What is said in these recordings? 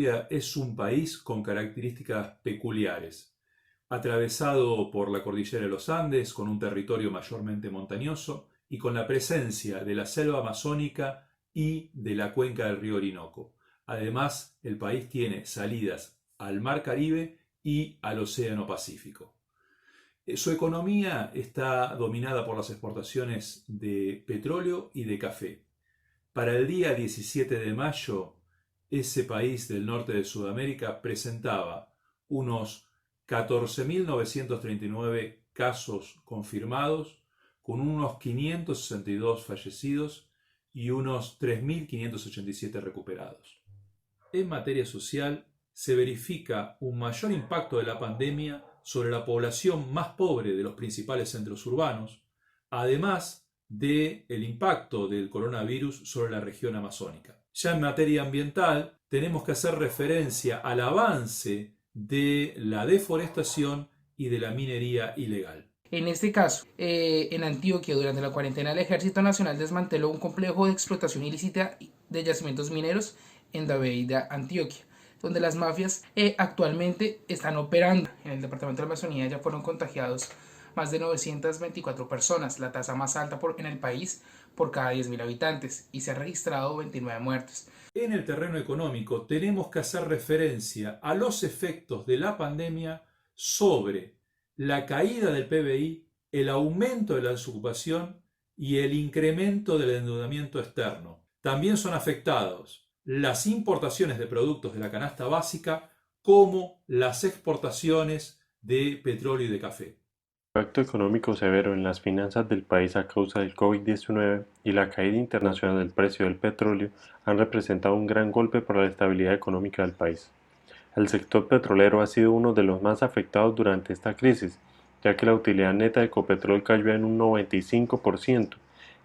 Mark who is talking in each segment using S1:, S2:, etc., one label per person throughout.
S1: Colombia es un país con características peculiares, atravesado por la cordillera de los Andes, con un territorio mayormente montañoso y con la presencia de la selva amazónica y de la cuenca del río Orinoco. Además, el país tiene salidas al Mar Caribe y al Océano Pacífico. Su economía está dominada por las exportaciones de petróleo y de café. Para el día 17 de mayo, ese país del norte de Sudamérica presentaba unos 14.939 casos confirmados, con unos 562 fallecidos y unos 3.587 recuperados. En materia social, se verifica un mayor impacto de la pandemia sobre la población más pobre de los principales centros urbanos, además del impacto del coronavirus sobre la región amazónica. Ya en materia ambiental, tenemos que hacer referencia al avance de la deforestación y de la minería ilegal.
S2: En este caso, en Antioquia, durante la cuarentena, el Ejército Nacional desmanteló un complejo de explotación ilícita de yacimientos mineros en Daveida, Antioquia, donde las mafias actualmente están operando. En el departamento de la Amazonía ya fueron contagiados más de 924 personas, la tasa más alta en el país por cada 10.000 habitantes, y se han registrado 29 muertes.
S1: En el terreno económico tenemos que hacer referencia a los efectos de la pandemia sobre la caída del PBI, el aumento de la desocupación y el incremento del endeudamiento externo. También son afectados las importaciones de productos de la canasta básica como las exportaciones de petróleo y de café.
S3: El impacto económico severo en las finanzas del país a causa del COVID-19 y la caída internacional del precio del petróleo han representado un gran golpe para la estabilidad económica del país. El sector petrolero ha sido uno de los más afectados durante esta crisis, ya que la utilidad neta de Ecopetrol cayó en un 95%,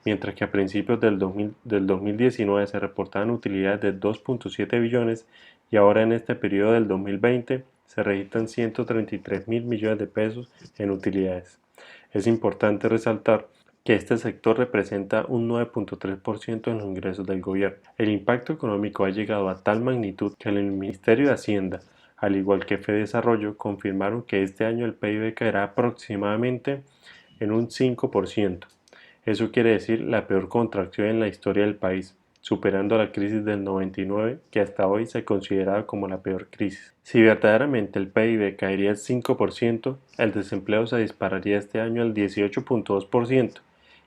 S3: mientras que a principios del 2019 se reportaban utilidades de 2.7 billones y ahora en este periodo del 2020 se registran 133.000 millones de pesos en utilidades. Es importante resaltar que este sector representa un 9.3% en los ingresos del gobierno. El impacto económico ha llegado a tal magnitud que el Ministerio de Hacienda, al igual que Fedesarrollo, confirmaron que este año el PIB caerá aproximadamente en un 5%. Eso quiere decir la peor contracción en la historia del país, superando la crisis del 99, que hasta hoy se consideraba como la peor crisis. Si verdaderamente el PIB caería al 5%, el desempleo se dispararía este año al 18.2%,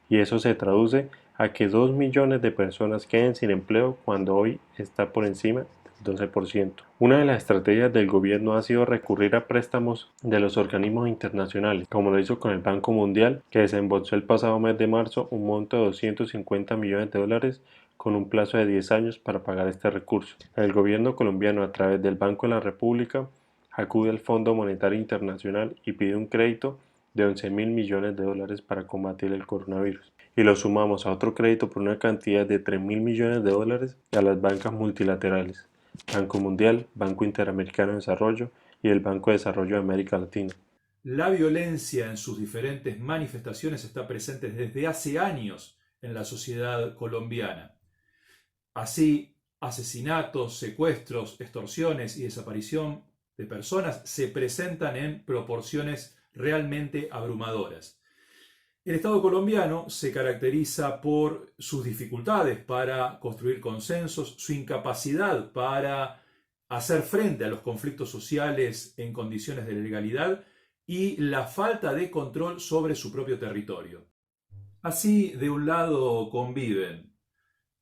S3: y eso se traduce a que 2 millones de personas queden sin empleo cuando hoy está por encima del 12%. Una de las estrategias del gobierno ha sido recurrir a préstamos de los organismos internacionales, como lo hizo con el Banco Mundial, que desembolsó el pasado mes de marzo un monto de 250 millones de dólares con un plazo de 10 años para pagar este recurso. El gobierno colombiano, a través del Banco de la República, acude al Fondo Monetario Internacional y pide un crédito de 11.000 millones de dólares para combatir el coronavirus. Y lo sumamos a otro crédito por una cantidad de 3.000 millones de dólares a las bancas multilaterales, Banco Mundial, Banco Interamericano de Desarrollo y el Banco de Desarrollo de América Latina.
S1: La violencia en sus diferentes manifestaciones está presente desde hace años en la sociedad colombiana. Así, asesinatos, secuestros, extorsiones y desaparición de personas se presentan en proporciones realmente abrumadoras. El Estado colombiano se caracteriza por sus dificultades para construir consensos, su incapacidad para hacer frente a los conflictos sociales en condiciones de legalidad y la falta de control sobre su propio territorio. Así, de un lado conviven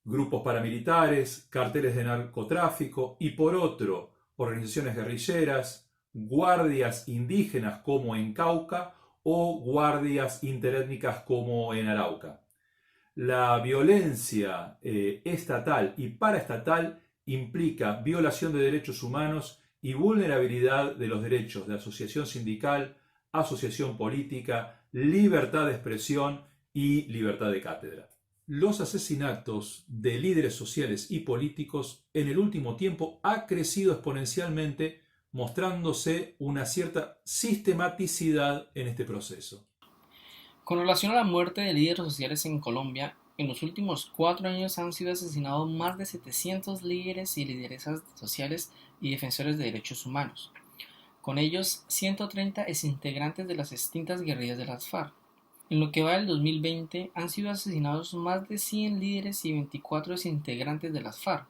S1: grupos paramilitares, carteles de narcotráfico y por otro, organizaciones guerrilleras, guardias indígenas como en Cauca o guardias interétnicas como en Arauca. La violencia estatal y paraestatal implica violación de derechos humanos y vulnerabilidad de los derechos de asociación sindical, asociación política, libertad de expresión y libertad de cátedra. Los asesinatos de líderes sociales y políticos en el último tiempo ha crecido exponencialmente, mostrándose una cierta sistematicidad en este proceso.
S4: Con relación a la muerte de líderes sociales en Colombia, En los últimos 4 años han sido asesinados más de 700 líderes y lideresas sociales y defensores de derechos humanos. Con ellos, 130 exintegrantes de las extintas guerrillas de las FARC. En lo que va del 2020, han sido asesinados más de 100 líderes y 24 exintegrantes de las FARC.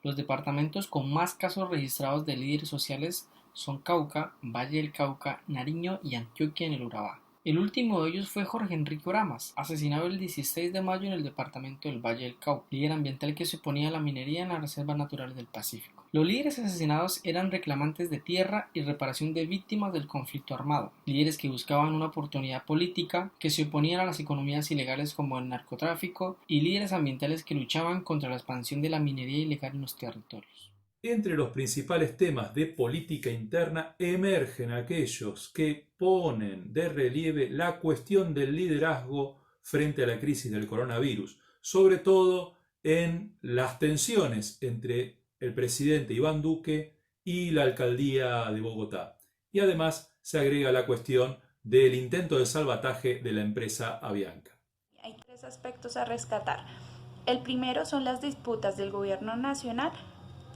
S4: Los departamentos con más casos registrados de líderes sociales son Cauca, Valle del Cauca, Nariño y Antioquia en el Urabá. El último de ellos fue Jorge Enrique Oramas, asesinado el 16 de mayo en el departamento del Valle del Cauca, líder ambiental que se oponía a la minería en las reservas naturales del Pacífico. Los líderes asesinados eran reclamantes de tierra y reparación de víctimas del conflicto armado, líderes que buscaban una oportunidad política, que se oponían a las economías ilegales como el narcotráfico, y líderes ambientales que luchaban contra la expansión de la minería ilegal en los territorios.
S1: Entre los principales temas de política interna emergen aquellos que ponen de relieve la cuestión del liderazgo frente a la crisis del coronavirus, sobre todo en las tensiones entre el presidente Iván Duque y la alcaldía de Bogotá. Y además se agrega la cuestión del intento de salvataje de la empresa Avianca.
S5: Hay 3 aspectos a rescatar. El primero son las disputas del gobierno nacional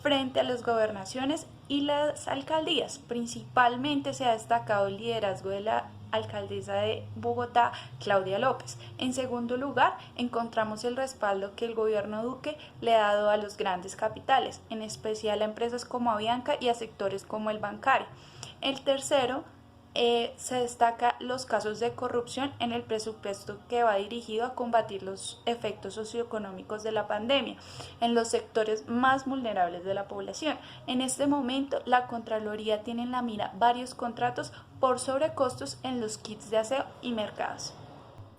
S5: frente a las gobernaciones y las alcaldías. Principalmente se ha destacado el liderazgo de la alcaldesa de Bogotá, Claudia López. En segundo lugar, encontramos el respaldo que el gobierno Duque le ha dado a los grandes capitales, en especial a empresas como Avianca y a sectores como el bancario. El tercero, se destaca los casos de corrupción en el presupuesto que va dirigido a combatir los efectos socioeconómicos de la pandemia en los sectores más vulnerables de la población. En este momento, la Contraloría tiene en la mira varios contratos por sobrecostos en los kits de aseo y mercados.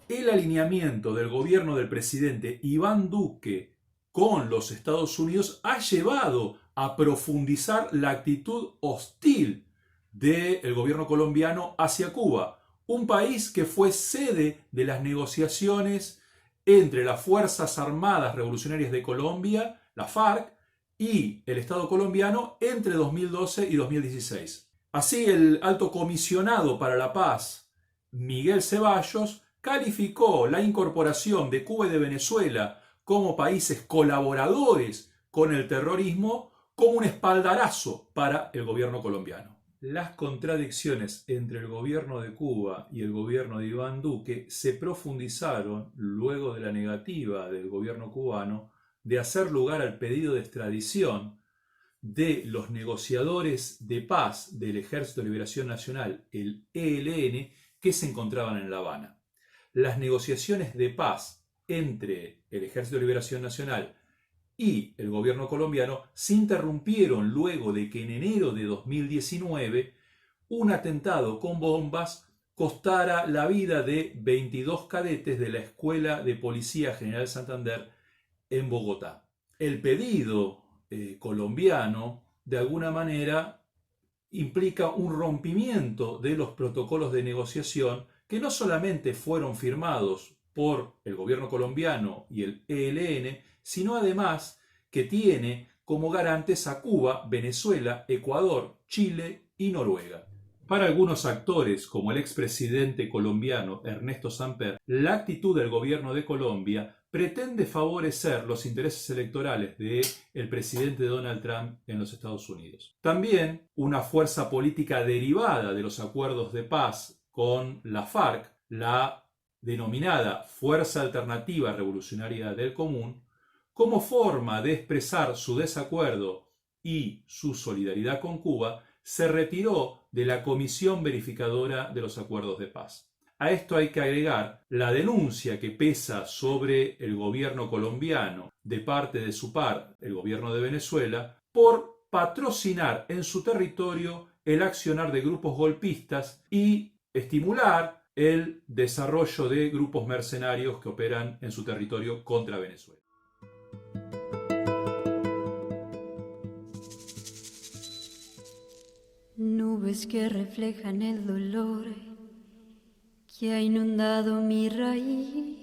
S1: El alineamiento del gobierno del presidente Iván Duque con los Estados Unidos ha llevado a profundizar la actitud hostil del gobierno colombiano hacia Cuba, un país que fue sede de las negociaciones entre las Fuerzas Armadas Revolucionarias de Colombia, la FARC, y el Estado colombiano entre 2012 y 2016. Así, el alto comisionado para la paz, Miguel Ceballos, calificó la incorporación de Cuba y de Venezuela como países colaboradores con el terrorismo como un espaldarazo para el gobierno colombiano. Las contradicciones entre el gobierno de Cuba y el gobierno de Iván Duque se profundizaron luego de la negativa del gobierno cubano de hacer lugar al pedido de extradición de los negociadores de paz del Ejército de Liberación Nacional, el ELN, que se encontraban en La Habana. Las negociaciones de paz entre el Ejército de Liberación Nacional y el gobierno colombiano se interrumpieron luego de que en enero de 2019 un atentado con bombas costara la vida de 22 cadetes de la Escuela de Policía General Santander en Bogotá. El pedido colombiano de alguna manera implica un rompimiento de los protocolos de negociación que no solamente fueron firmados por el gobierno colombiano y el ELN, sino además que tiene como garantes a Cuba, Venezuela, Ecuador, Chile y Noruega. Para algunos actores, como el expresidente colombiano Ernesto Samper, la actitud del gobierno de Colombia pretende favorecer los intereses electorales del presidente Donald Trump en los Estados Unidos. También una fuerza política derivada de los acuerdos de paz con la FARC, la denominada Fuerza Alternativa Revolucionaria del Común, como forma de expresar su desacuerdo y su solidaridad con Cuba, se retiró de la Comisión Verificadora de los Acuerdos de Paz. A esto hay que agregar la denuncia que pesa sobre el gobierno colombiano de parte de su par, el gobierno de Venezuela, por patrocinar en su territorio el accionar de grupos golpistas y estimular el desarrollo de grupos mercenarios que operan en su territorio contra Venezuela.
S6: Nubes que reflejan el dolor que ha inundado mi raíz.